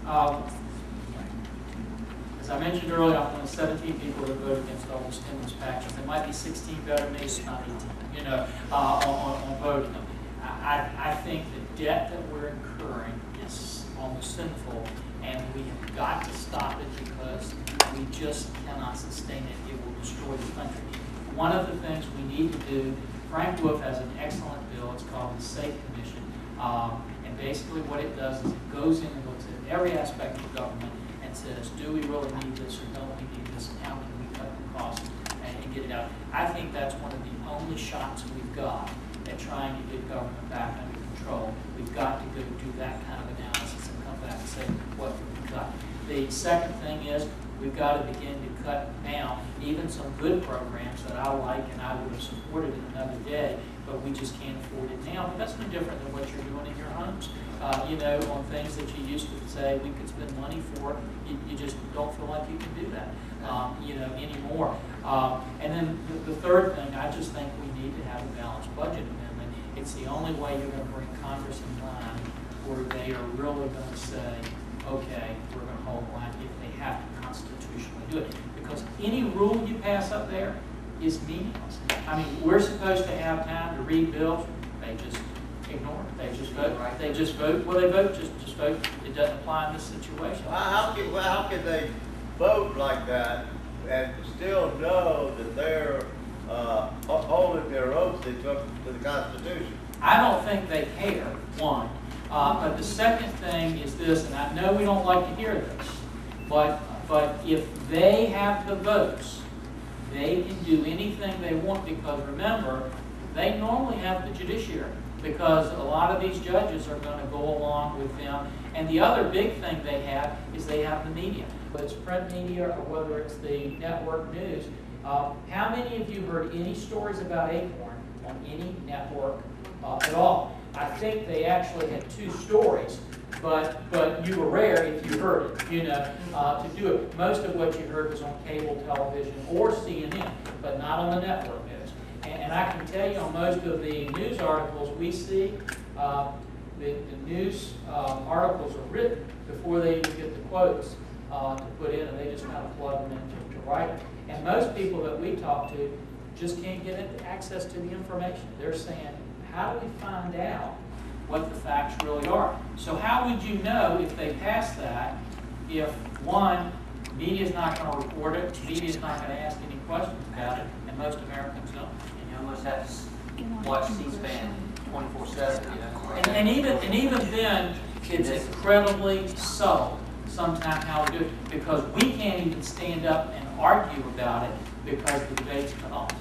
As I mentioned earlier, I'm one of 17 people that voted against all the stimulus packages. There might be 16 better than me, it's not 18, on voting them. I think the debt that we're incurring is almost sinful, and we have got to stop it because we just cannot sustain it. It will destroy the country. One of the things we need to do, Frank Wolf has an excellent bill. It's called the SAFE Commission. And basically what it does is it goes in and looks at every aspect of government and says, do we really need this or don't we need this, and how can we cut the costs and get it out. I think that's one of the only shots we've got at trying to get government back under control. We've got to go do that kind of analysis and come back and say, what can we cut? The second thing is, we've got to begin to cut down even some good programs that I like and I would have supported in another day, but we just can't afford it now. But that's no different than what you're doing in your homes. On things that you used to say we could spend money for, you just don't feel like you can do that, anymore. And then the third thing, I just think we need to have a balanced budget amendment. It's the only way you're going to bring Congress in line where they are really going to say, okay, we're going to hold line if they have to constitutionally do it. Because any rule you pass up there is meaningless. I mean, we're supposed to have time to read bills. They just ignore it. They just vote. Right. They just vote. Well, they vote. Just vote. It doesn't apply in this situation. How can they vote like that and still know that they're holding their oath they took to the Constitution? I don't think they care, one. But the second thing is this, and I know we don't like to hear this, but if they have the votes, they can do anything they want, because remember, they normally have the judiciary, because a lot of these judges are going to go along with them. And the other big thing they have is they have the media. Whether it's print media or whether it's the network news. How many of you heard any stories about Acorn on any network at all? I think they actually had 2 stories, but you were rare if you heard it, to do it. Most of what you heard was on cable television or CNN, but not on the network news. And I can tell you on most of the news articles we see, the news articles are written before they even get the quotes to put in, and they just kind of plug them in to write it. And most people that we talk to just can't get access to the information. They're saying, how do we find out what the facts really are? So how would you know if they pass that if, one, media's not going to report it, media's not going to ask any questions about it, and most Americans don't? And you almost have to watch C-SPAN 24/7. And even then, it's incredibly subtle sometimes how to do it, because we can't even stand up and argue about it because the debate's cut off.